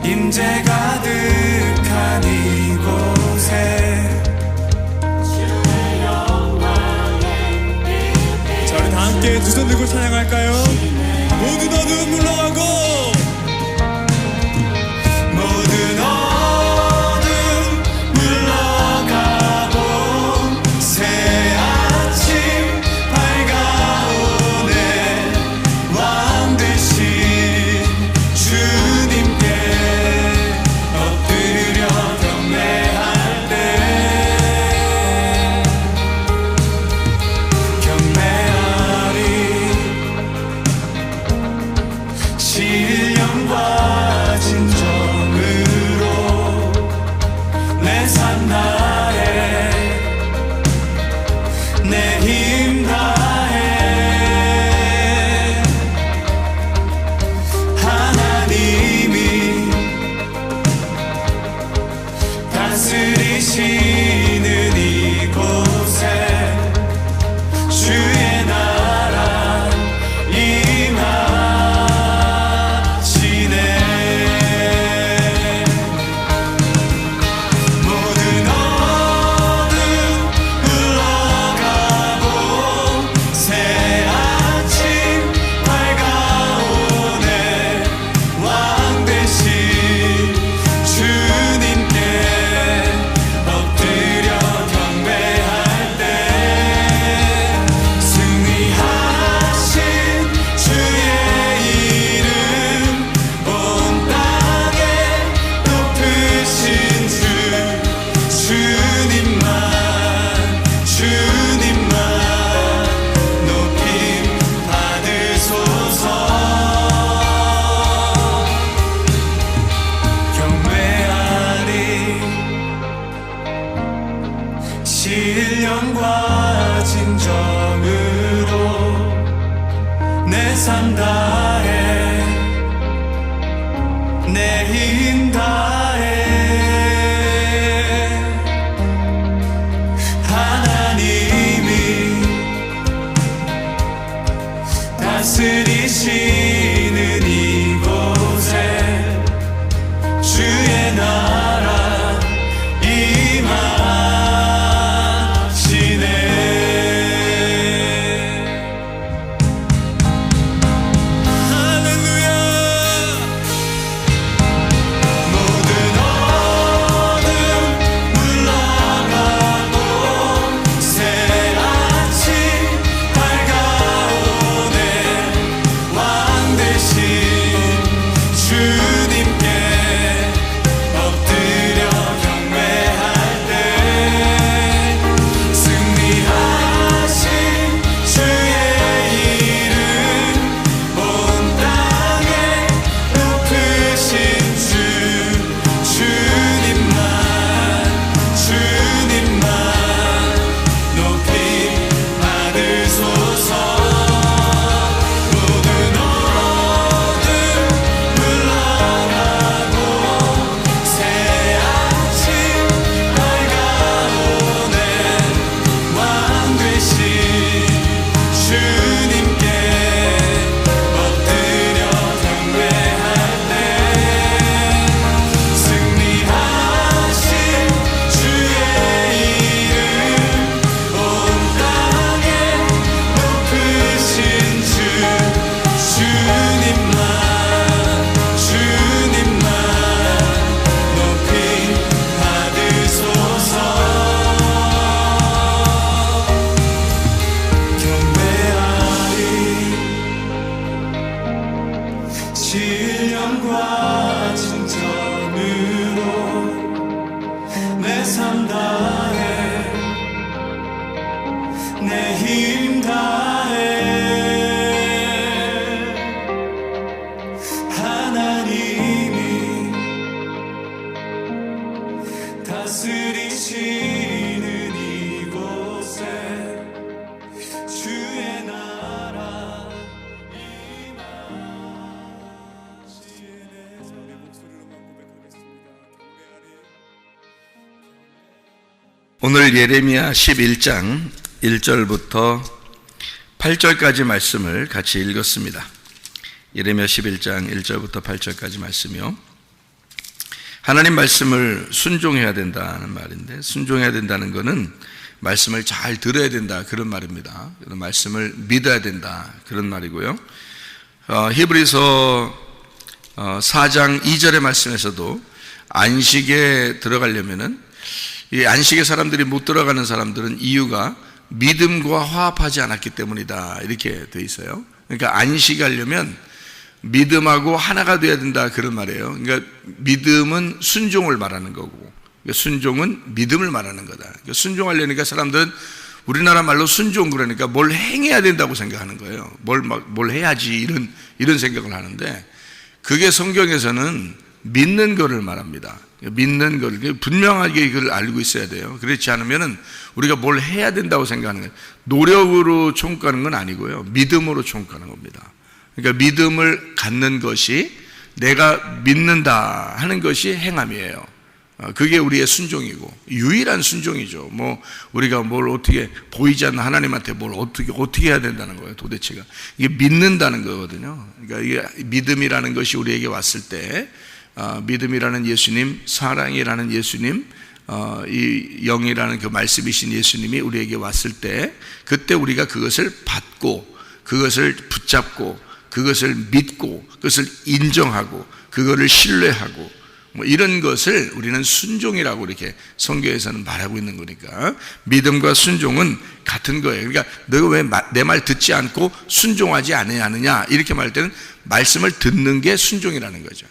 임재 가득한 이곳에 자, 우리 다 함께 두 손 들고 찬양할까요? 모든 어둠 물러가고 모든 어둠 물러가고 새 아침 밝아오네. 왕 되신 주님께 엎드려 경배할 때 경배하리. 신령과 진정으로 내 삶 다해 내 힘 다해 하나님이 다스리시는 이곳에 주의 나라 임하시네. 모든 어둠 흘러가고 새 아침 밝아오네. 왕 되신 주님께 엎드려 경배할 때 승리하신 주의 이름 온 땅에 높으신 주 주님만 높임 받으소서. 경배하리. 신령과 진정으로 내 삶 다해 내 힘 다해 하나님이 다스리시는 이곳에 주의 나라 임하시네. 할렐루야. 모든 어둠 물러가고 새 아침 밝아오네. 왕 되신 주님께 엎드려 경배할 때 승리하신 주의 이름 온 땅에 높으신 주 주님만 높임 받으소서. 모든 어둠 물러가고 새 아침 밝아오네. 왕 되신 주님께 엎드려 경배할 때 승리하신 주의 이름 온 땅에 높으신 주 주님만 높임 받으소서. 경배하리. 신령과 진정으로 내 삶 다해 내 힘 다해 하나님이 다스리시는 이곳에 주의 나라 임하시네. 자, 우리 목소리로만 고백하겠습니다. 경배하리. 오늘 예레미야 11장 1절부터 8절까지 말씀을 같이 읽었습니다. 예레미야 11장 1절부터 8절까지 말씀이요. 하나님 말씀을 순종해야 된다는 말인데, 순종해야 된다는 것은 말씀을 잘 들어야 된다 그런 말입니다. 말씀을 믿어야 된다 그런 말이고요. 히브리서 4장 2절의 말씀에서도 안식에 들어가려면은, 이 안식에 사람들이 못 들어가는 사람들은 이유가 믿음과 화합하지 않았기 때문이다 이렇게 돼 있어요. 그러니까 안식하려면 믿음하고 하나가 돼야 된다 그런 말이에요. 그러니까 믿음은 순종을 말하는 거고, 순종은 믿음을 말하는 거다. 그러니까 순종하려니까 사람들은 우리나라 말로 순종 그러니까 뭘 행해야 된다고 생각하는 거예요. 뭘 해야지 이런 생각을 하는데, 그게 성경에서는 믿는 거를 말합니다. 믿는 거를 분명하게 이걸 알고 있어야 돼요. 그렇지 않으면은 우리가 뭘 해야 된다고 생각하는 거예요. 노력으로 총가는 건 아니고요, 믿음으로 총가는 겁니다. 그러니까 믿음을 갖는 것이, 내가 믿는다 하는 것이 행함이에요. 그게 우리의 순종이고 유일한 순종이죠. 우리가 뭘 어떻게, 보이지 않는 하나님한테 뭘 어떻게 해야 된다는 거예요. 도대체가 이게 믿는다는 거거든요. 그러니까 이게 믿음이라는 것이 우리에게 왔을 때, 믿음이라는 예수님, 사랑이라는 예수님, 이 영이라는 그 말씀이신 예수님이 우리에게 왔을 때, 그때 우리가 그것을 받고, 그것을 붙잡고, 그것을 믿고, 그것을 인정하고, 그것을 신뢰하고, 이런 것을 우리는 순종이라고 이렇게 성경에서는 말하고 있는 거니까, 믿음과 순종은 같은 거예요. 그러니까 너가 왜 내 말 듣지 않고 순종하지 않느냐 이렇게 말할 때는 말씀을 듣는 게 순종이라는 거죠.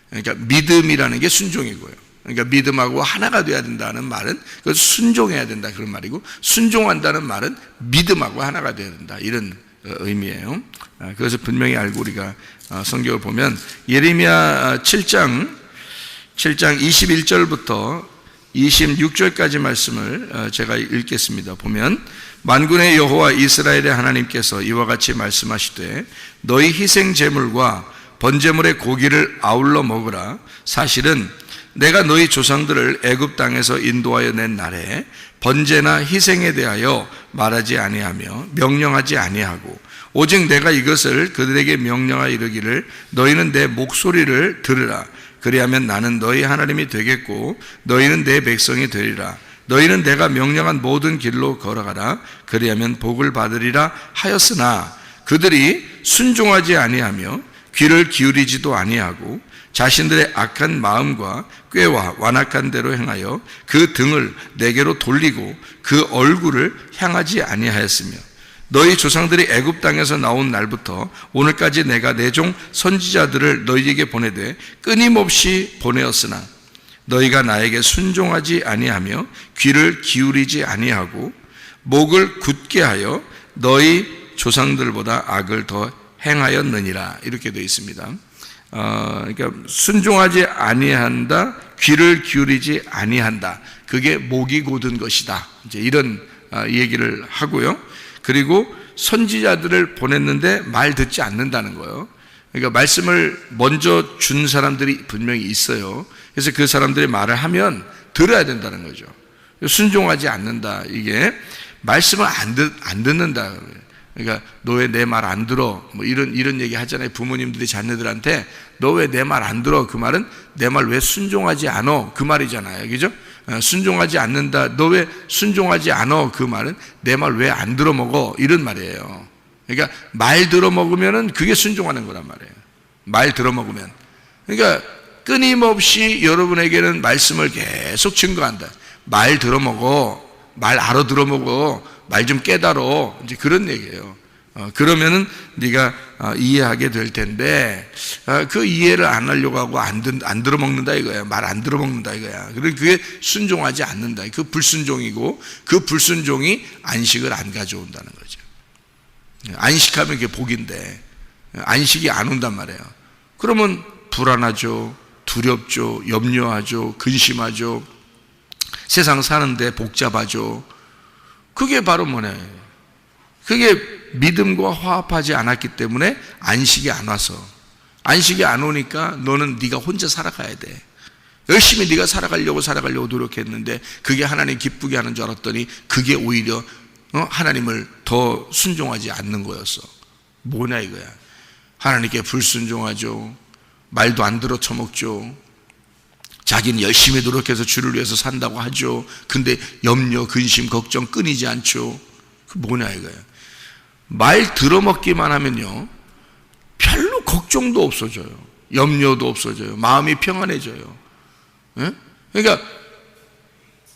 그러니까 믿음이라는 게 순종이고요. 그러니까 믿음하고 하나가 돼야 된다는 말은 그걸 순종해야 된다 그런 말이고, 순종한다는 말은 믿음하고 하나가 돼야 된다 이런 의미예요. 그래서 분명히 알고 우리가 성경을 보면 예레미야 7장 21절부터 26절까지 말씀을 제가 읽겠습니다. 보면, 만군의 여호와 이스라엘의 하나님께서 이와 같이 말씀하시되, 너희 희생 제물과 번제물의 고기를 아울러 먹으라. 사실은 내가 너희 조상들을 애굽 땅에서 인도하여 낸 날에 번제나 희생에 대하여 말하지 아니하며 명령하지 아니하고, 오직 내가 이것을 그들에게 명령하여 이르기를, 너희는 내 목소리를 들으라. 그리하면 나는 너희 하나님이 되겠고 너희는 내 백성이 되리라. 너희는 내가 명령한 모든 길로 걸어가라. 그리하면 복을 받으리라 하였으나, 그들이 순종하지 아니하며 귀를 기울이지도 아니하고 자신들의 악한 마음과 꾀와 완악한 대로 행하여 그 등을 내게로 돌리고 그 얼굴을 향하지 아니하였으며, 너희 조상들이 애굽 땅에서 나온 날부터 오늘까지 내가 내 종 선지자들을 너희에게 보내되 끊임없이 보내었으나 너희가 나에게 순종하지 아니하며 귀를 기울이지 아니하고 목을 굳게 하여 너희 조상들보다 악을 더 행하였느니라. 이렇게 되어 있습니다. 그러니까 순종하지 아니한다, 귀를 기울이지 아니한다, 그게 목이 곧은 것이다, 이제 이런 얘기를 하고요. 그리고 선지자들을 보냈는데 말 듣지 않는다는 거예요. 그러니까 말씀을 먼저 준 사람들이 분명히 있어요. 그래서 그 사람들이 말을 하면 들어야 된다는 거죠. 순종하지 않는다, 이게 말씀을 안 듣는다. 그러니까 너 왜 내 말 안 들어? 이런 얘기 하잖아요. 부모님들이 자녀들한테 너 왜 내 말 안 들어? 그 말은 내 말 왜 순종하지 않어? 그 말이잖아요. 그죠? 순종하지 않는다. 너 왜 순종하지 않어? 그 말은 내 말 왜 안 들어 먹어? 이런 말이에요. 그러니까 말 들어 먹으면은 그게 순종하는 거란 말이에요. 말 들어 먹으면. 그러니까 끊임없이 여러분에게는 말씀을 계속 증거한다. 말 들어 먹어. 말 알아들어 먹어. 말 좀 깨달어. 이제 그런 얘기예요. 그러면은 네가 이해하게 될 텐데, 그 이해를 안 하려고 하고 안 들어 먹는다 이거야. 말 안 들어 먹는다 이거야. 그리고 그게 순종하지 않는다. 그 불순종이고, 그 불순종이 안식을 안 가져온다는 거죠. 안식하면 그게 복인데 안식이 안 온단 말이에요. 그러면 불안하죠, 두렵죠, 염려하죠, 근심하죠, 세상 사는데 복잡하죠. 그게 바로 뭐냐, 그게 믿음과 화합하지 않았기 때문에 안식이 안 와서, 안식이 안 오니까 너는 네가 혼자 살아가야 돼. 열심히 네가 살아가려고 노력했는데 그게 하나님 기쁘게 하는 줄 알았더니 그게 오히려 하나님을 더 순종하지 않는 거였어. 뭐냐 이거야. 하나님께 불순종하죠, 말도 안 들어 처먹죠, 자기는 열심히 노력해서 주를 위해서 산다고 하죠. 근데 염려, 근심, 걱정 끊이지 않죠. 그 뭐냐 이거예요. 말 들어먹기만 하면요, 별로 걱정도 없어져요. 염려도 없어져요. 마음이 평안해져요. 예? 그러니까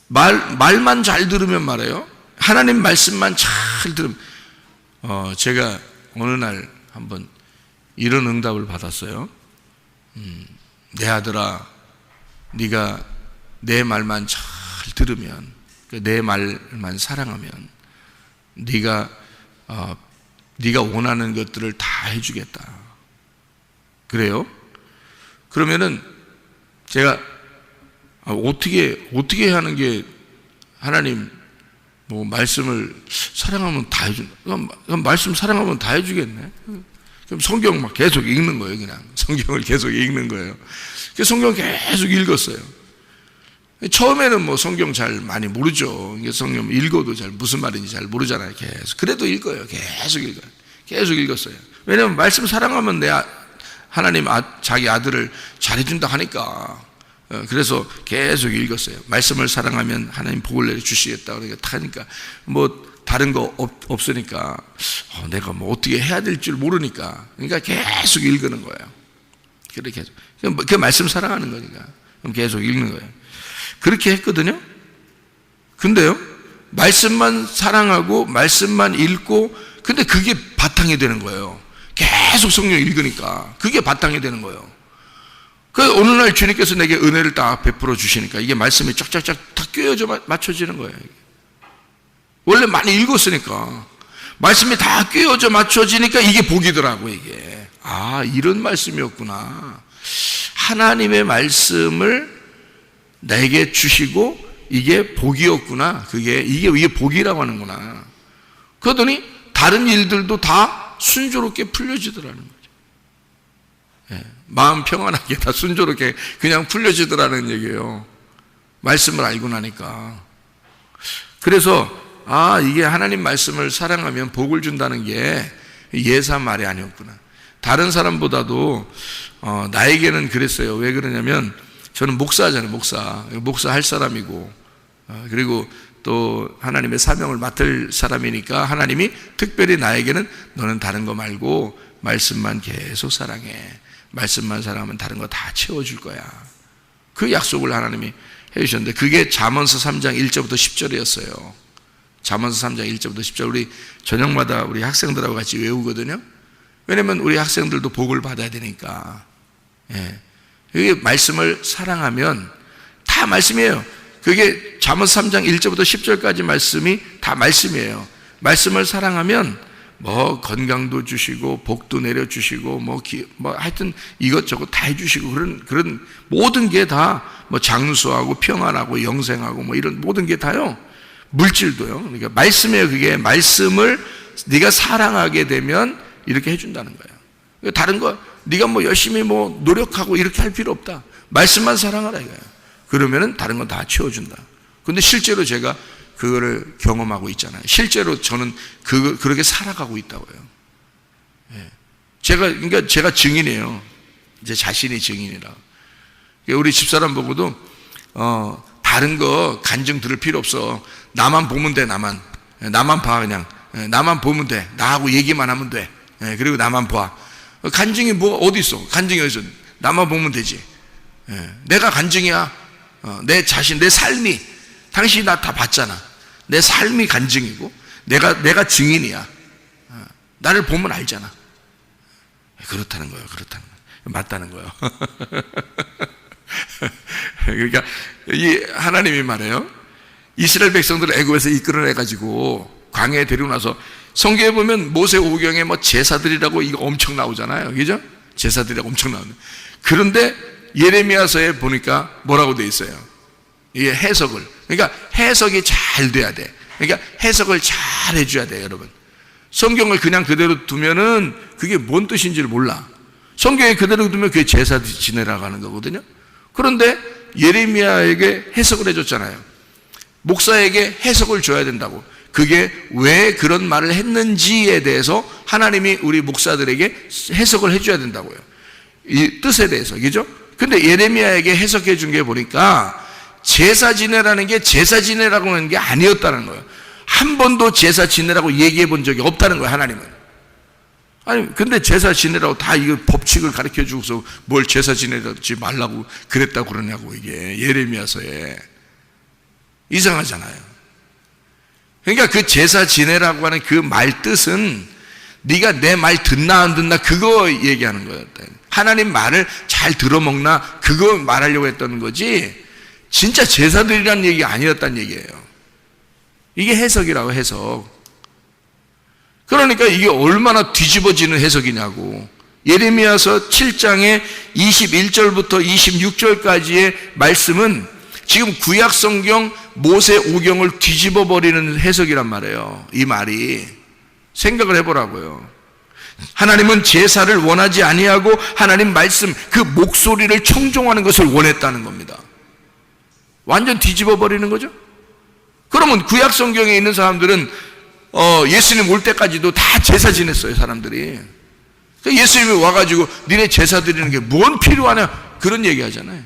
말만 잘 들으면 말이에요, 하나님 말씀만 잘 들으면. 제가 어느 날 한번 이런 응답을 받았어요. 내 아들아, 네가 내 말만 잘 들으면, 내 말만 사랑하면 네가 원하는 것들을 다 해주겠다. 그래요? 그러면은 제가 어떻게 하는 게, 하나님 뭐 말씀을 사랑하면 다 해준다. 그럼 말씀 사랑하면 다 해주겠네. 그럼 성경 막 계속 읽는 거예요. 그냥 성경을 계속 읽는 거예요. 그래서 성경 계속 읽었어요. 처음에는 뭐 성경 잘 많이 모르죠. 성경 읽어도 잘 무슨 말인지 잘 모르잖아요. 계속 그래도 읽어요. 계속 읽었어요. 왜냐하면 말씀 사랑하면 하나님 자기 아들을 잘해준다 하니까. 그래서 계속 읽었어요. 말씀을 사랑하면 하나님 복을 내려 주시겠다. 그러니까 하니까 뭐 다른 거 없으니까 내가 뭐 어떻게 해야 될 줄 모르니까, 그러니까 계속 읽는 거예요. 그렇게 해서 그 말씀 사랑하는 거니까 그럼 계속 읽는 거예요. 그렇게 했거든요. 근데요, 말씀만 사랑하고 말씀만 읽고, 근데 그게 바탕이 되는 거예요. 계속 성경 읽으니까 그게 바탕이 되는 거예요. 그 어느 날 주님께서 내게 은혜를 딱 베풀어 주시니까 이게 말씀이 쫙쫙쫙 다 꿰어져 맞춰지는 거예요. 원래 많이 읽었으니까 말씀이 다 꿰어져 맞춰지니까 이게 복이더라고. 이게 이런 말씀이었구나. 하나님의 말씀을 내게 주시고 이게 복이었구나. 이게 복이라고 하는구나. 그러더니 다른 일들도 다 순조롭게 풀려지더라는 거죠. 마음 평안하게 다 순조롭게 그냥 풀려지더라는 얘기예요. 말씀을 알고 나니까. 그래서 이게 하나님 말씀을 사랑하면 복을 준다는 게 예사 말이 아니었구나. 다른 사람보다도 나에게는 그랬어요. 왜 그러냐면 저는 목사잖아요. 목사 할 사람이고, 그리고 또 하나님의 사명을 맡을 사람이니까 하나님이 특별히 나에게는 너는 다른 거 말고 말씀만 계속 사랑해. 말씀만 사랑하면 다른 거 다 채워줄 거야. 그 약속을 하나님이 해주셨는데 그게 잠언서 3장 1절부터 10절이었어요. 잠언서 3장 1절부터 10절 우리 저녁마다 우리 학생들하고 같이 외우거든요. 왜냐면 우리 학생들도 복을 받아야 되니까. 이게 말씀을 사랑하면 다 말씀이에요. 그게 잠언서 3장 1절부터 10절까지 말씀이 다 말씀이에요. 말씀을 사랑하면 뭐 건강도 주시고 복도 내려주시고 뭐 하여튼 이것저것 다 해주시고 그런 모든 게 다 뭐 장수하고 평안하고 영생하고 뭐 이런 모든 게 다요. 물질도요. 그러니까 말씀이에요. 그게 말씀을 네가 사랑하게 되면 이렇게 해준다는 거예요. 다른 거 네가 뭐 열심히 뭐 노력하고 이렇게 할 필요 없다. 말씀만 사랑하라 이거예요. 그러면은 다른 건 다 채워준다. 근데 실제로 제가 그거를 경험하고 있잖아요. 실제로 저는 그렇게 살아가고 있다고요. 그러니까 제가 증인이에요. 제 자신이 증인이라. 우리 집사람 보고도 다른 거 간증 들을 필요 없어. 나만 보면 돼. 나만 봐. 그냥 나만 보면 돼. 나하고 얘기만 하면 돼. 그리고 나만 봐. 간증이 뭐 어디 있어? 간증이 어디 있어? 나만 보면 되지. 내가 간증이야. 내 자신, 내 삶이. 당신이 나 다 봤잖아. 내 삶이 간증이고 내가 증인이야. 나를 보면 알잖아. 그렇다는 거예요. 맞다는 거예요. 그러니까 이 하나님이 말해요. 이스라엘 백성들을 애굽에서 이끌어내 가지고 광야에 데리고 나서 성경에 보면 모세오경에 뭐 제사들이라고 이거 엄청 나오잖아요. 그죠? 제사들이라고 엄청 나오는데, 그런데 예레미야서에 보니까 뭐라고 돼 있어요? 이게 해석을, 그러니까 해석이 잘 돼야 돼. 그러니까 해석을 잘 해줘야 돼요, 여러분. 성경을 그냥 그대로 두면은 그게 뭔 뜻인지를 몰라. 성경에 그대로 두면 그게 제사 지내라고 하는 거거든요. 그런데 예레미야에게 해석을 해줬잖아요. 목사에게 해석을 줘야 된다고. 그게 왜 그런 말을 했는지에 대해서 하나님이 우리 목사들에게 해석을 해줘야 된다고요. 이 뜻에 대해서, 그죠? 근데 예레미야에게 해석해 준 게 보니까 제사 지내라는 게 제사 지내라고 하는 게 아니었다는 거예요. 한 번도 제사 지내라고 얘기해 본 적이 없다는 거예요, 하나님은. 아니, 근데 제사 지내라고 다 이거 법칙을 가르쳐 주고서 뭘 제사 지내지 말라고 그랬다고 그러냐고, 이게 예레미야서에. 이상하잖아요. 그러니까 그 제사 지내라고 하는 그 말 뜻은 네가 내 말 듣나 안 듣나 그거 얘기하는 거였다. 하나님 말을 잘 들어먹나 그거 말하려고 했던 거지 진짜 제사드리라는 얘기 아니었다는 얘기예요. 이게 해석이라고, 해석. 그러니까 이게 얼마나 뒤집어지는 해석이냐고. 예레미야서 7장의 21절부터 26절까지의 말씀은 지금 구약성경 모세 오경을 뒤집어 버리는 해석이란 말이에요. 이 말이. 생각을 해보라고요. 하나님은 제사를 원하지 아니하고 하나님 말씀 그 목소리를 청종하는 것을 원했다는 겁니다. 완전 뒤집어 버리는 거죠. 그러면 구약성경에 있는 사람들은 예수님 올 때까지도 다 제사 지냈어요, 사람들이. 예수님이 와가지고 니네 제사 드리는 게 뭔 필요하냐 그런 얘기 하잖아요.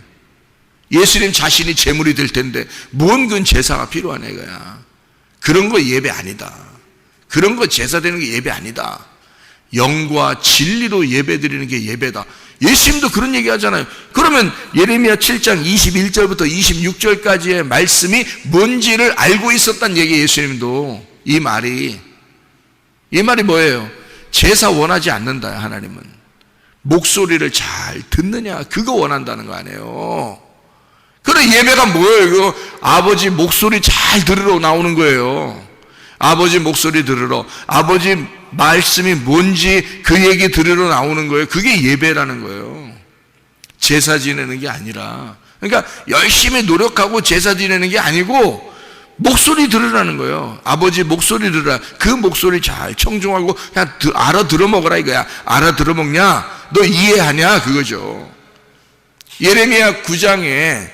예수님 자신이 제물이 될 텐데 뭔 그 제사가 필요하냐 이거야. 그런 거 예배 아니다. 그런 거 제사 드리는 게 예배 아니다. 영과 진리로 예배 드리는 게 예배다. 예수님도 그런 얘기 하잖아요. 그러면 예레미야 7장 21절부터 26절까지의 말씀이 뭔지를 알고 있었단 얘기예요, 예수님도. 이 말이 뭐예요? 제사 원하지 않는다, 하나님은. 목소리를 잘 듣느냐, 그거 원한다는 거 아니에요. 그래, 예배가 뭐예요? 이거 아버지 목소리 잘 들으러 나오는 거예요. 아버지 목소리 들으러, 아버지 말씀이 뭔지 그 얘기 들으러 나오는 거예요. 그게 예배라는 거예요. 제사 지내는 게 아니라. 그러니까 열심히 노력하고 제사 지내는 게 아니고 목소리 들으라는 거예요. 아버지 목소리 들으라. 그 목소리 잘 청종하고 그냥 알아들어 먹으라 이거야. 알아들어 먹냐? 너 이해하냐? 그거죠. 예레미야 9장에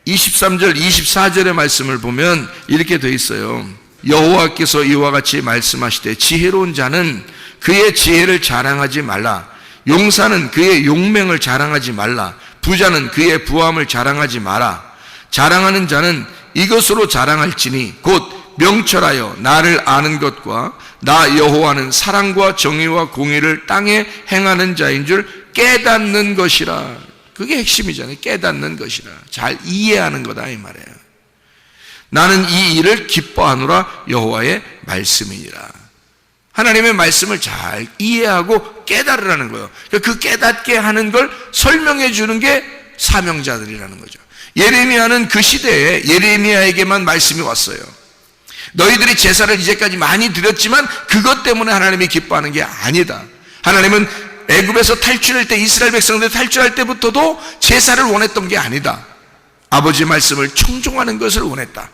23절 24절의 말씀을 보면 이렇게 돼 있어요. 여호와께서 이와 같이 말씀하시되 지혜로운 자는 그의 지혜를 자랑하지 말라. 용사는 그의 용맹을 자랑하지 말라. 부자는 그의 부함을 자랑하지 마라. 자랑하는 자는 이것으로 자랑할지니 곧 명철하여 나를 아는 것과 나 여호와는 사랑과 정의와 공의를 땅에 행하는 자인 줄 깨닫는 것이라. 그게 핵심이잖아요. 깨닫는 것이라. 잘 이해하는 거다 이 말이에요. 나는 이 일을 기뻐하노라. 여호와의 말씀이니라. 하나님의 말씀을 잘 이해하고 깨달으라는 거예요. 그 깨닫게 하는 걸 설명해 주는 게 사명자들이라는 거죠. 예레미야는 그 시대에 예레미야에게만 말씀이 왔어요. 너희들이 제사를 이제까지 많이 드렸지만 그것 때문에 하나님이 기뻐하는 게 아니다. 하나님은 애굽에서 탈출할 때, 이스라엘 백성들 탈출할 때부터도 제사를 원했던 게 아니다. 아버지 말씀을 청종하는 것을 원했다.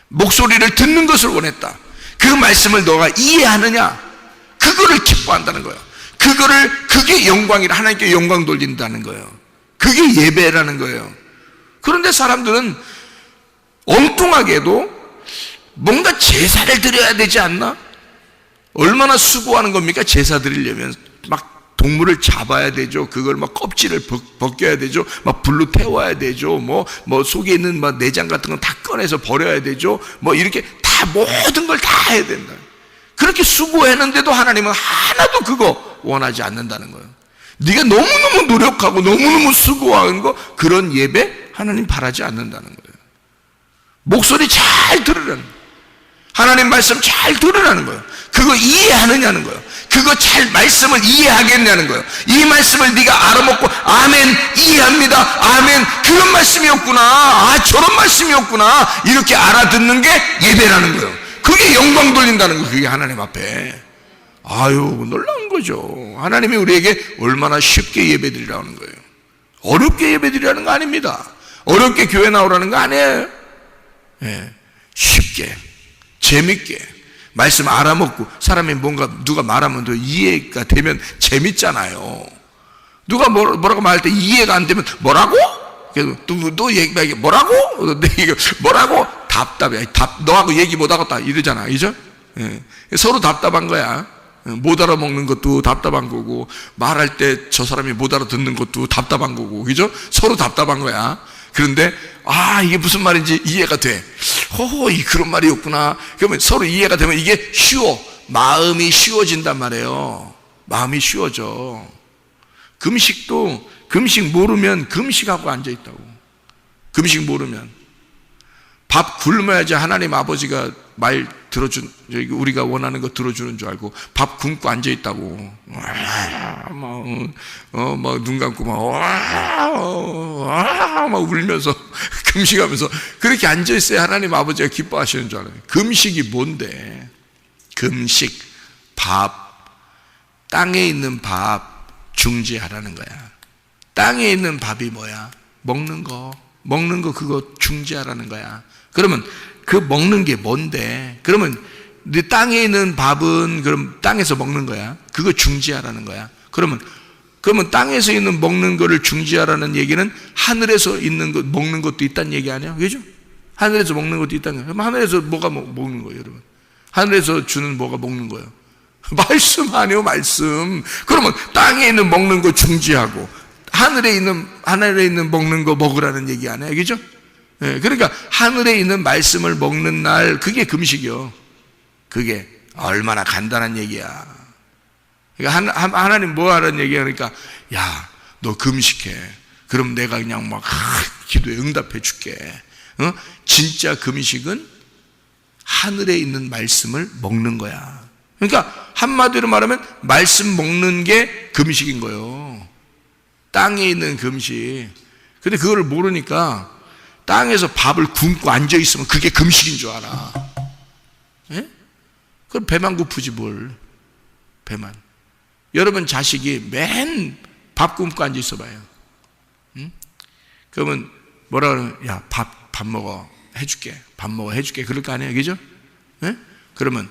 목소리를 듣는 것을 원했다. 그 말씀을 너가 이해하느냐? 그거를 기뻐한다는 거예요. 그게 영광이라. 하나님께 영광 돌린다는 거예요. 그게 예배라는 거예요. 그런데 사람들은 엉뚱하게도 뭔가 제사를 드려야 되지 않나? 얼마나 수고하는 겁니까? 제사 드리려면 막 동물을 잡아야 되죠. 그걸 막 껍질을 벗겨야 되죠. 막 불로 태워야 되죠. 뭐 속에 있는 막 내장 같은 건 다 꺼내서 버려야 되죠. 뭐 이렇게 다 모든 걸 다 해야 된다. 그렇게 수고했는데도 하나님은 하나도 그거 원하지 않는다는 거예요. 네가 너무너무 노력하고 너무너무 수고하는 거, 그런 예배 하나님 바라지 않는다는 거예요. 목소리 잘 들으라는 거예요. 하나님 말씀 잘 들으라는 거예요. 그거 이해하느냐는 거예요. 그거 잘 말씀을 이해하겠냐는 거예요. 이 말씀을 네가 알아먹고 아멘 이해합니다. 아멘 그런 말씀이었구나. 아 저런 말씀이었구나. 이렇게 알아듣는 게 예배라는 거예요. 그게 영광 돌린다는 거예요. 그게 하나님 앞에. 아유 놀라운 거죠. 하나님이 우리에게 얼마나 쉽게 예배드리라는 거예요. 어렵게 예배드리라는 거 아닙니다. 어렵게 교회 나오라는 거 아니에요. 예, 쉽게 재밌게 말씀 알아먹고, 사람이 뭔가 누가 말하면 더 이해가 되면 재밌잖아요. 누가 뭐라고 말할 때 이해가 안 되면 뭐라고? 또 얘기 뭐라고? 내 얘기 뭐라고? 답답해. 너하고 얘기 못 하겠다 이러잖아, 그죠? 예. 서로 답답한 거야. 못 알아먹는 것도 답답한 거고, 말할 때 저 사람이 못 알아듣는 것도 답답한 거고, 그죠? 서로 답답한 거야. 그런데 이게 무슨 말인지 이해가 돼. 그런 말이었구나. 그러면 서로 이해가 되면 이게 쉬워. 마음이 쉬워진단 말이에요. 마음이 쉬워져. 금식도 금식 모르면 금식하고 앉아있다고. 금식 모르면 밥 굶어야지 하나님 아버지가 말 들어준, 우리가 원하는 거 들어주는 줄 알고 밥 굶고 앉아있다고. 막 눈 감고 막 울면서 금식하면서 그렇게 앉아있어야 하나님 아버지가 기뻐하시는 줄 알아요. 금식이 뭔데? 금식, 밥, 땅에 있는 밥 중지하라는 거야. 땅에 있는 밥이 뭐야? 먹는 거 그거 중지하라는 거야. 그러면 그 먹는 게 뭔데? 그러면 네 땅에 있는 밥은 그럼 땅에서 먹는 거야. 그거 중지하라는 거야. 그러면 땅에서 있는 먹는 거를 중지하라는 얘기는 하늘에서 있는 것 먹는 것도 있다는 얘기 아니야? 그죠? 하늘에서 먹는 것도 있다는 거야. 그럼 하늘에서 뭐가 먹는 거예요, 여러분? 하늘에서 주는 뭐가 먹는 거예요? 말씀 아니에요, 말씀. 그러면 땅에 있는 먹는 거 중지하고 하늘에 있는 먹는 거 먹으라는 얘기 아니에요, 그죠? 그러니까 하늘에 있는 말씀을 먹는 날, 그게 금식이요. 그게 얼마나 간단한 얘기야. 그러니까 하나님 뭐 하라는 얘기야? 그러니까 야, 너 금식해. 그럼 내가 그냥 막 기도에 응답해 줄게. 진짜 금식은 하늘에 있는 말씀을 먹는 거야. 그러니까 한마디로 말하면 말씀 먹는 게 금식인 거예요. 땅에 있는 금식. 근데 그거를 모르니까 땅에서 밥을 굶고 앉아있으면 그게 금식인 줄 알아. 예? 그럼 배만 고프지 뭘. 배만. 여러분 자식이 맨 밥 굶고 앉아있어 봐요. 응? 그러면 뭐라 그러면 야, 밥 먹어 해줄게. 밥 먹어 해줄게. 그럴 거 아니에요, 그죠? 예? 그러면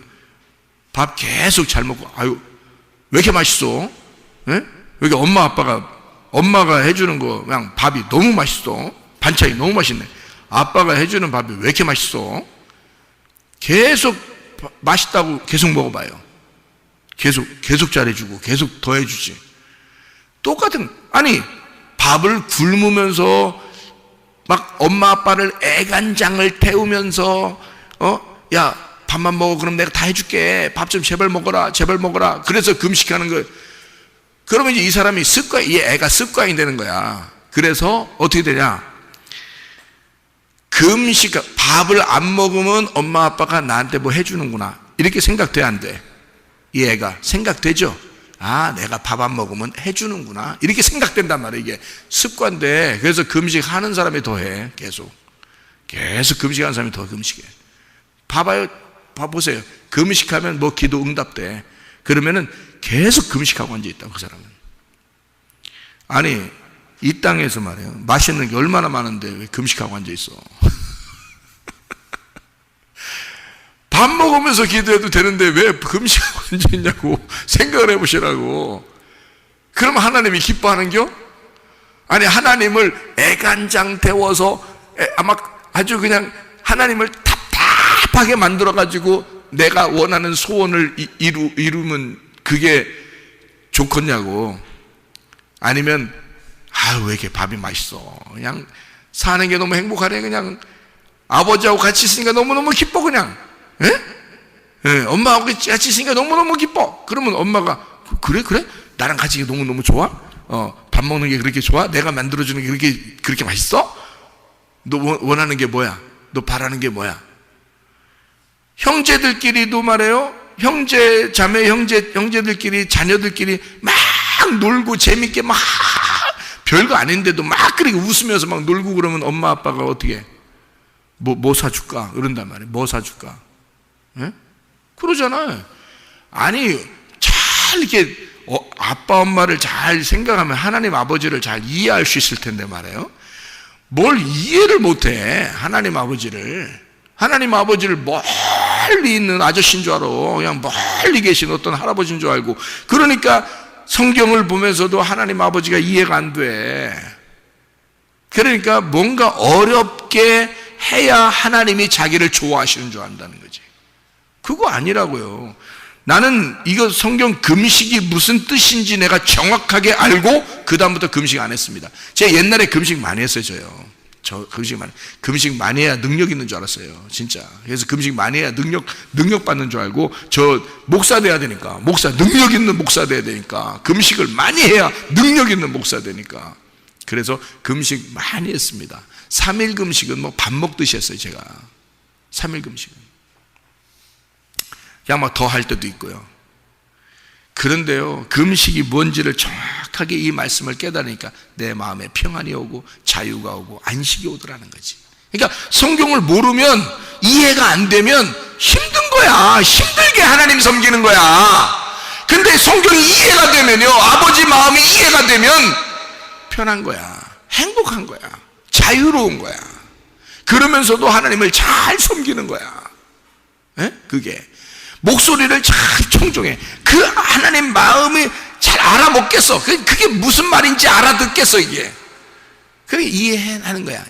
밥 계속 잘 먹고, 아유 왜 이렇게 맛있어? 예? 여기 엄마가 해주는 거 그냥 밥이 너무 맛있어. 반찬이 너무 맛있네. 아빠가 해주는 밥이 왜 이렇게 맛있어? 계속 맛있다고 계속 먹어봐요. 계속 잘해주고 계속 더 해주지. 똑같은, 아니 밥을 굶으면서 막 엄마 아빠를 애간장을 태우면서 야 밥만 먹어. 그럼 내가 다 해줄게. 밥 좀 제발 먹어라. 그래서 금식하는 거예요. 그러면 이제 이 사람이 이 애가 습관이 되는 거야. 그래서 어떻게 되냐? 밥을 안 먹으면 엄마 아빠가 나한테 뭐 해주는구나. 이렇게 생각돼, 안 돼? 이 애가 생각되죠? 내가 밥 안 먹으면 해주는구나. 이렇게 생각된단 말이에요. 이게 습관돼. 그래서 금식하는 사람이 더 해. 계속 금식하는 사람이 더 금식해. 봐보세요. 금식하면 뭐 기도 응답돼. 그러면은 계속 금식하고 앉아있다고, 그 사람은. 아니, 이 땅에서 말이에요. 맛있는 게 얼마나 많은데 왜 금식하고 앉아있어? 밥 먹으면서 기도해도 되는데 왜 금식하고 앉아있냐고 생각을 해보시라고. 그럼 하나님이 기뻐하는겨? 아니, 하나님을 애간장 태워서 아마 아주 그냥 하나님을 답답하게 만들어가지고 내가 원하는 소원을 이루면 그게 좋겠냐고. 아니면 왜 이렇게 밥이 맛있어. 그냥 사는 게 너무 행복하네. 그냥 아버지하고 같이 있으니까 너무너무 기뻐. 그냥 엄마하고 같이 있으니까 너무너무 기뻐. 그러면 엄마가 그래? 나랑 같이 너무너무 좋아? 밥 먹는 게 그렇게 좋아? 내가 만들어주는 게 그렇게 맛있어? 너 원하는 게 뭐야? 너 바라는 게 뭐야? 형제들끼리도 말해요. 형제들끼리 자녀들끼리 막 놀고 재밌게 막 별거 아닌데도 막 그렇게 웃으면서 막 놀고 그러면 엄마 아빠가 어떻게 뭐 사줄까? 그런단 말이에요. 뭐 사줄까? 예? 그러잖아요. 아니 잘 이렇게 아빠 엄마를 잘 생각하면 하나님 아버지를 잘 이해할 수 있을 텐데 말이에요. 뭘 이해를 못해. 하나님 아버지를 멀리 있는 아저씨인 줄 알아. 그냥 멀리 계신 어떤 할아버지인 줄 알고. 그러니까 성경을 보면서도 하나님 아버지가 이해가 안 돼. 그러니까 뭔가 어렵게 해야 하나님이 자기를 좋아하시는 줄 안다는 거지. 그거 아니라고요. 나는 이거 성경 금식이 무슨 뜻인지 내가 정확하게 알고 그 다음부터 금식 안 했습니다. 제가 옛날에 금식 많이 했어요. 저 금식 많이 해야 능력 있는 줄 알았어요. 진짜. 그래서 금식 많이 해야 능력 받는 줄 알고, 저 목사 돼야 되니까, 능력 있는 목사 돼야 되니까, 금식을 많이 해야 능력 있는 목사 되니까. 그래서 금식 많이 했습니다. 3일 금식은 뭐 밥 먹듯이 했어요, 제가. 3일 금식은. 그냥 막 더 할 때도 있고요. 그런데요, 금식이 뭔지를 정확하게 이 말씀을 깨달으니까 내 마음에 평안이 오고 자유가 오고 안식이 오더라는 거지. 그러니까 성경을 모르면, 이해가 안 되면 힘든 거야. 힘들게 하나님 섬기는 거야. 근데 성경이 이해가 되면요, 아버지 마음이 이해가 되면 편한 거야. 행복한 거야. 자유로운 거야. 그러면서도 하나님을 잘 섬기는 거야. 그게 목소리를 잘 청종해. 그 하나님 마음이 잘 알아먹겠어. 그게 무슨 말인지 알아듣겠어, 이게. 그게 이해하는 거야.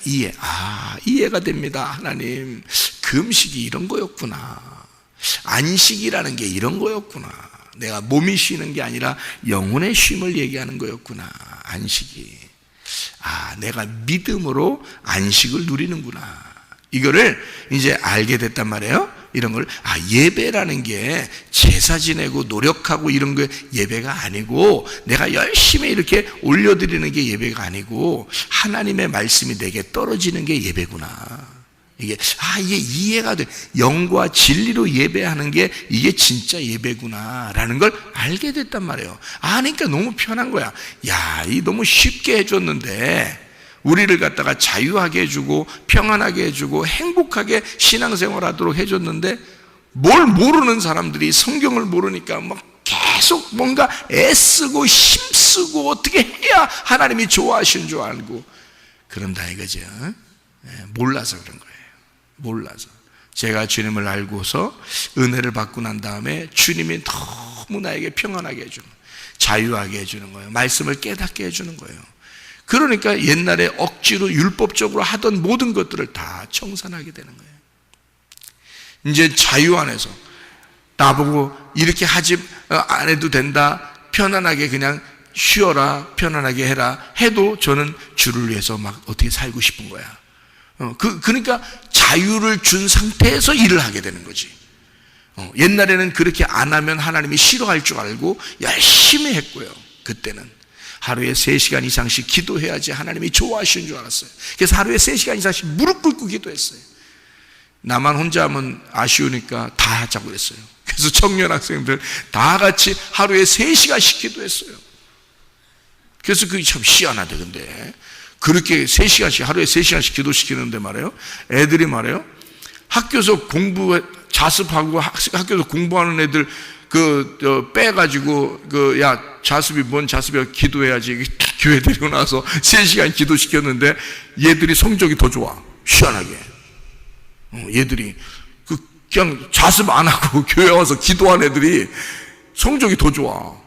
이해가 됩니다. 하나님, 금식이 이런 거였구나. 안식이라는 게 이런 거였구나. 내가 몸이 쉬는 게 아니라 영혼의 쉼을 얘기하는 거였구나. 안식이. 내가 믿음으로 안식을 누리는구나. 이거를 이제 알게 됐단 말이에요. 이런 걸, 예배라는 게 제사 지내고 노력하고 이런 게 예배가 아니고, 내가 열심히 이렇게 올려드리는 게 예배가 아니고, 하나님의 말씀이 내게 떨어지는 게 예배구나. 이게 이해가 돼. 영과 진리로 예배하는 게 이게 진짜 예배구나 라는 걸 알게 됐단 말이에요. 그러니까 너무 편한 거야. 이 너무 쉽게 해줬는데, 우리를 갖다가 자유하게 해주고 평안하게 해주고 행복하게 신앙생활 하도록 해줬는데, 뭘 모르는 사람들이 성경을 모르니까 막 계속 뭔가 애쓰고 힘쓰고 어떻게 해야 하나님이 좋아하시는 줄 알고 그런다 이거죠. 몰라서 그런 거예요. 몰라서. 제가 주님을 알고서 은혜를 받고 난 다음에 주님이 너무 나에게 평안하게 해주는 거예요. 자유하게 해주는 거예요. 말씀을 깨닫게 해주는 거예요. 그러니까 옛날에 억지로 율법적으로 하던 모든 것들을 다 청산하게 되는 거예요. 이제 자유 안에서 나보고 이렇게 하지 안 해도 된다, 편안하게 그냥 쉬어라, 편안하게 해라 해도 저는 주를 위해서 막 어떻게 살고 싶은 거야. 그러니까 자유를 준 상태에서 일을 하게 되는 거지. 옛날에는 그렇게 안 하면 하나님이 싫어할 줄 알고 열심히 했고요. 그때는 하루에 3시간 이상씩 기도해야지 하나님이 좋아하시는 줄 알았어요. 그래서 하루에 3시간 이상씩 무릎 꿇고 기도했어요. 나만 혼자 하면 아쉬우니까 다 하자고 그랬어요. 그래서 청년 학생들 다 같이 하루에 3시간씩 기도했어요. 그래서 그게 참 희한하대. 근데 그렇게 3시간씩, 하루에 3시간씩 기도시키는데 말이에요, 애들이 말이에요, 학교에서 자습하고 학교에서 공부하는 애들 빼가지고 자습이 뭔 자습이야, 기도해야지. 교회 데리고 나서 3시간 기도시켰는데 얘들이 성적이 더 좋아. 희한하게. 얘들이 그냥 자습 안 하고 교회 와서 기도한 애들이 성적이 더 좋아.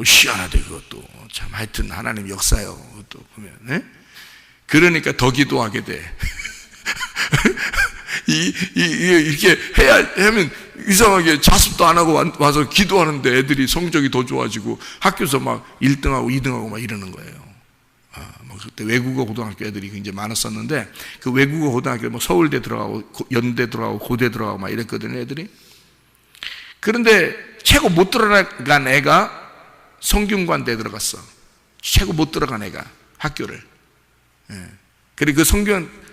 희한하대. 그것도 참 하여튼 하나님 역사요. 그것도 보면. 그러니까 더 기도하게 돼. 이렇게 하면 이상하게 자습도 안 하고 와서 기도하는데 애들이 성적이 더 좋아지고 학교에서 막 1등하고 2등하고 막 이러는 거예요. 그때 외국어 고등학교 애들이 굉장히 많았었는데, 그 외국어 고등학교 뭐 서울대 들어가고 연대 들어가고 고대 들어가고 막 이랬거든요, 애들이. 그런데 최고 못 들어간 애가 성균관대에 들어갔어. 최고 못 들어간 애가 학교를. 그리고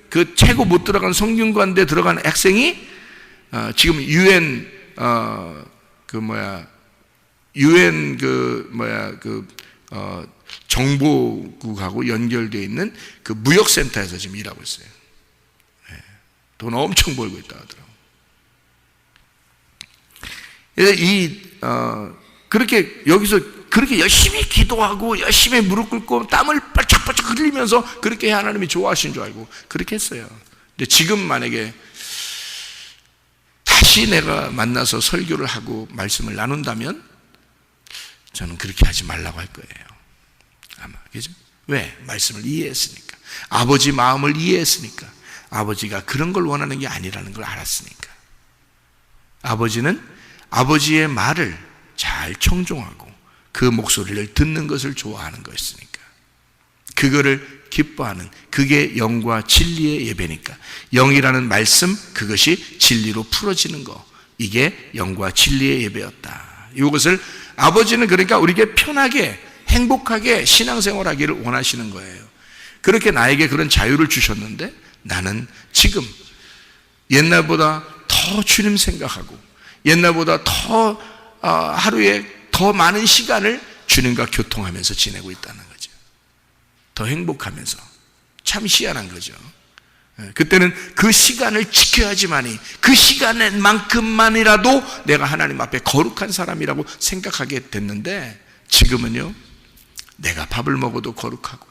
그 최고 못 들어간 성균관대 들어간 학생이 지금 유엔 정보국하고 연결되어 있는 그 무역센터에서 지금 일하고 있어요. 돈 엄청 벌고 있다 하더라고요. 그렇게 여기서 그렇게 열심히 기도하고 열심히 무릎 꿇고 땀을 빨짝빨짝 흘리면서 그렇게 하나님이 좋아하시는 줄 알고 그렇게 했어요. 근데 지금 만약에 다시 내가 만나서 설교를 하고 말씀을 나눈다면 저는 그렇게 하지 말라고 할 거예요. 아마. 그죠? 왜? 말씀을 이해했으니까. 아버지 마음을 이해했으니까. 아버지가 그런 걸 원하는 게 아니라는 걸 알았으니까. 아버지는 아버지의 말을 잘 청종하고 그 목소리를 듣는 것을 좋아하는 것이니까, 그거를 기뻐하는, 그게 영과 진리의 예배니까, 영이라는 말씀, 그것이 진리로 풀어지는 거, 이게 영과 진리의 예배였다. 이것을 아버지는 그러니까 우리에게 편하게 행복하게 신앙생활하기를 원하시는 거예요. 그렇게 나에게 그런 자유를 주셨는데 나는 지금 옛날보다 더 주님 생각하고 옛날보다 더 하루에 더 많은 시간을 주님과 교통하면서 지내고 있다는 거죠. 더 행복하면서. 참 희한한 거죠. 그때는 그 시간을 지켜야지만이, 그 시간만큼만이라도 내가 하나님 앞에 거룩한 사람이라고 생각하게 됐는데, 지금은요, 내가 밥을 먹어도 거룩하고,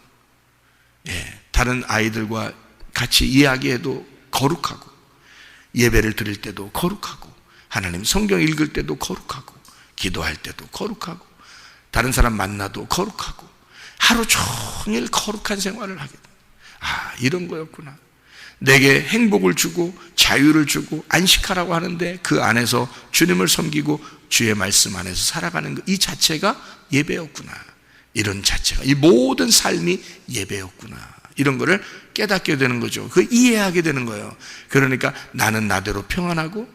다른 아이들과 같이 이야기해도 거룩하고, 예배를 드릴 때도 거룩하고, 하나님 성경 읽을 때도 거룩하고, 기도할 때도 거룩하고, 다른 사람 만나도 거룩하고, 하루 종일 거룩한 생활을 하게 됩니다. 아, 이런 거였구나. 내게 행복을 주고 자유를 주고 안식하라고 하는데 그 안에서 주님을 섬기고 주의 말씀 안에서 살아가는 것, 이 자체가 예배였구나. 이런 자체가, 이 모든 삶이 예배였구나. 이런 거를 깨닫게 되는 거죠. 그 이해하게 되는 거예요. 그러니까 나는 나대로 평안하고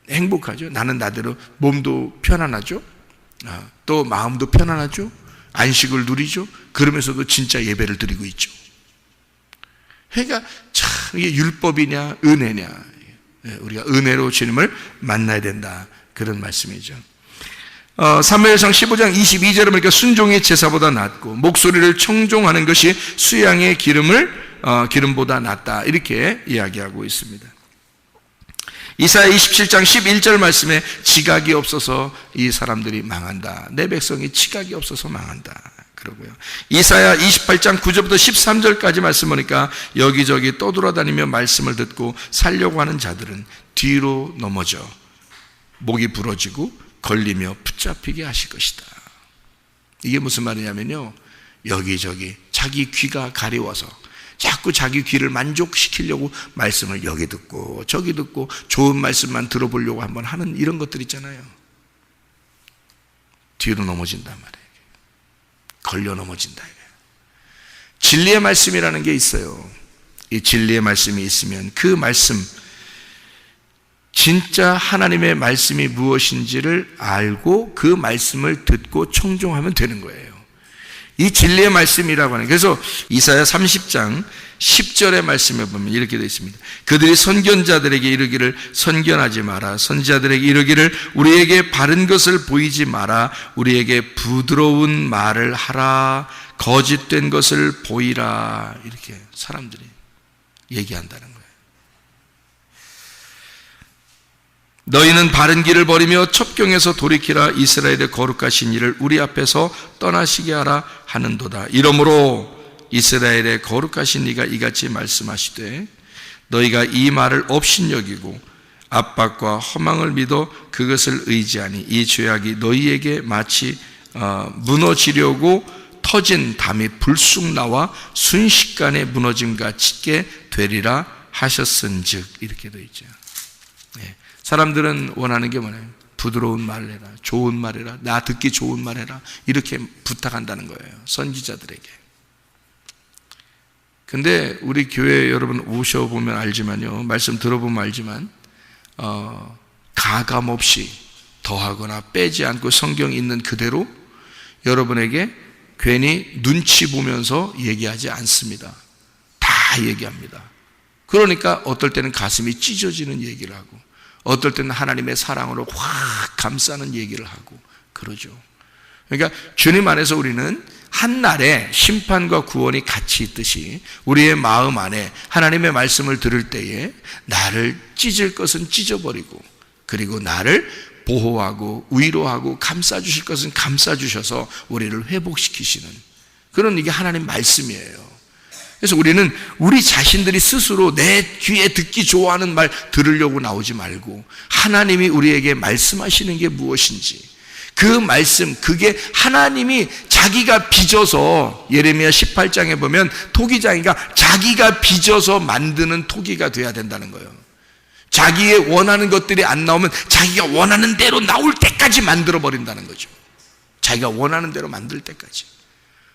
행복하죠. 나는 나대로 몸도 편안하죠. 또 마음도 편안하죠. 안식을 누리죠. 그러면서도 진짜 예배를 드리고 있죠. 그러니까 참 이게 율법이냐 은혜냐, 우리가 은혜로 주님을 만나야 된다, 그런 말씀이죠. 사무엘상 15장 22절에 보니까 순종이 제사보다 낫고 목소리를 청종하는 것이 수양의 기름보다 낫다, 이렇게 이야기하고 있습니다. 이사야 27장 11절 말씀에 지각이 없어서 이 사람들이 망한다. 내 백성이 지각이 없어서 망한다. 그러고요. 이사야 28장 9절부터 13절까지 말씀 보니까 여기저기 떠돌아다니며 말씀을 듣고 살려고 하는 자들은 뒤로 넘어져 목이 부러지고 걸리며 붙잡히게 하실 것이다. 이게 무슨 말이냐면요, 여기저기 자기 귀가 가려워서 자꾸 자기 귀를 만족시키려고 말씀을 여기 듣고 저기 듣고 좋은 말씀만 들어보려고 한번 하는 이런 것들 있잖아요. 뒤로 넘어진단 말이에요. 걸려 넘어진다. 진리의 말씀이라는 게 있어요. 이 진리의 말씀이 있으면 그 말씀, 진짜 하나님의 말씀이 무엇인지를 알고 그 말씀을 듣고 청종하면 되는 거예요. 이 진리의 말씀이라고 하는, 그래서 이사야 30장 10절의 말씀에 보면 이렇게 되어 있습니다. 그들이 선견자들에게 이르기를 선견하지 마라. 선지자들에게 이르기를 우리에게 바른 것을 보이지 마라. 우리에게 부드러운 말을 하라. 거짓된 것을 보이라. 이렇게 사람들이 얘기한다는 거예요. 너희는 바른 길을 버리며 첩경에서 돌이키라. 이스라엘의 거룩하신 이를 우리 앞에서 떠나시게 하라 하는도다. 이러므로 이스라엘의 거룩하신 이가 이같이 말씀하시되 너희가 이 말을 업신여기고 압박과 허망을 믿어 그것을 의지하니 이 죄악이 너희에게 마치 무너지려고 터진 담이 불쑥 나와 순식간에 무너짐 같이 되리라 하셨은즉, 이렇게 되어 있죠. 사람들은 원하는 게 뭐냐면 부드러운 말을 해라, 좋은 말 해라, 나 듣기 좋은 말 해라, 이렇게 부탁한다는 거예요, 선지자들에게. 근데 우리 교회 여러분 오셔보면 알지만요, 말씀 들어보면 알지만 가감 없이 더하거나 빼지 않고 성경 있는 그대로 여러분에게 괜히 눈치 보면서 얘기하지 않습니다. 다 얘기합니다. 그러니까 어떨 때는 가슴이 찢어지는 얘기를 하고 어떨 때는 하나님의 사랑으로 확 감싸는 얘기를 하고 그러죠. 그러니까 주님 안에서 우리는 한날에 심판과 구원이 같이 있듯이 우리의 마음 안에 하나님의 말씀을 들을 때에 나를 찢을 것은 찢어버리고 그리고 나를 보호하고 위로하고 감싸주실 것은 감싸주셔서 우리를 회복시키시는 그런, 이게 하나님 말씀이에요. 그래서 우리는 우리 자신들이 스스로 내 귀에 듣기 좋아하는 말 들으려고 나오지 말고 하나님이 우리에게 말씀하시는 게 무엇인지 그 말씀, 그게 하나님이 자기가 빚어서, 예레미야 18장에 보면 토기장이가 자기가 빚어서 만드는 토기가 돼야 된다는 거예요. 자기의 원하는 것들이 안 나오면 자기가 원하는 대로 나올 때까지 만들어 버린다는 거죠. 자기가 원하는 대로 만들 때까지.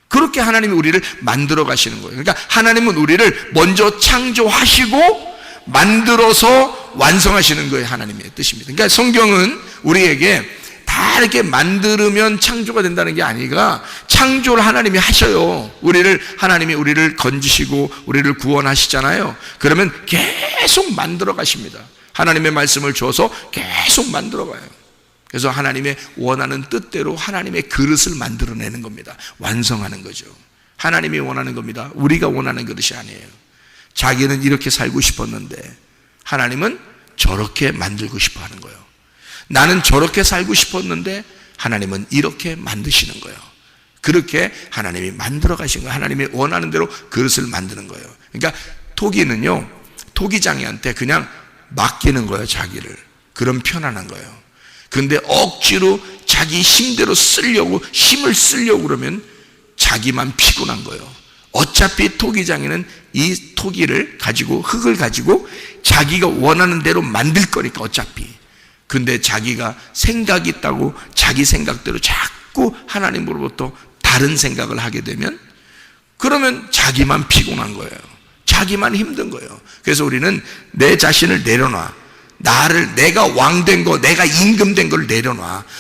그렇게 하나님이 우리를 만들어 가시는 거예요. 그러니까 하나님은 우리를 먼저 창조하시고 만들어서 완성하시는 거예요. 하나님의 뜻입니다. 그러니까 성경은 우리에게 다 이렇게 만들면 창조가 된다는 게 아니라 창조를 하나님이 하셔요. 하나님이 우리를 건지시고 우리를 구원하시잖아요. 그러면 계속 만들어 가십니다. 하나님의 말씀을 줘서 계속 만들어 가요. 그래서 하나님의 원하는 뜻대로 하나님의 그릇을 만들어내는 겁니다. 완성하는 거죠. 하나님이 원하는 겁니다. 우리가 원하는 그릇이 아니에요. 자기는 이렇게 살고 싶었는데 하나님은 저렇게 만들고 싶어 하는 거예요. 나는 저렇게 살고 싶었는데 하나님은 이렇게 만드시는 거예요. 그렇게 하나님이 만들어 가신 거예요. 하나님이 원하는 대로 그릇을 만드는 거예요. 그러니까 토기는요, 토기장이한테 그냥 맡기는 거예요. 자기를. 그럼 편안한 거예요. 그런데 억지로 자기 힘대로 힘을 쓰려고 그러면 자기만 피곤한 거예요. 어차피 토기장이는 이 토기를 가지고, 흙을 가지고 자기가 원하는 대로 만들 거니까 어차피. 근데 자기가 생각이 있다고 자기 생각대로 자꾸 하나님으로부터 다른 생각을 하게 되면 그러면 자기만 피곤한 거예요. 자기만 힘든 거예요. 그래서 우리는 내 자신을 내려놔. 내가 왕된 거, 내가 임금된 걸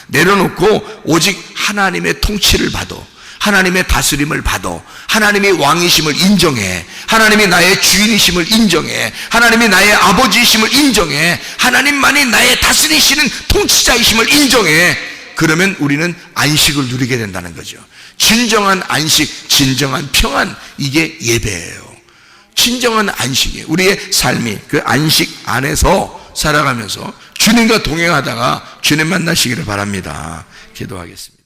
내려놓고 오직 하나님의 통치를 받아. 하나님의 다스림을 받아. 하나님이 왕이심을 인정해. 하나님이 나의 주인이심을 인정해. 하나님이 나의 아버지이심을 인정해. 하나님만이 나의 다스리시는 통치자이심을 인정해. 그러면 우리는 안식을 누리게 된다는 거죠. 진정한 안식, 진정한 평안, 이게 예배예요. 진정한 안식이에요. 우리의 삶이 그 안식 안에서 살아가면서 주님과 동행하다가 주님 만나시기를 바랍니다. 기도하겠습니다.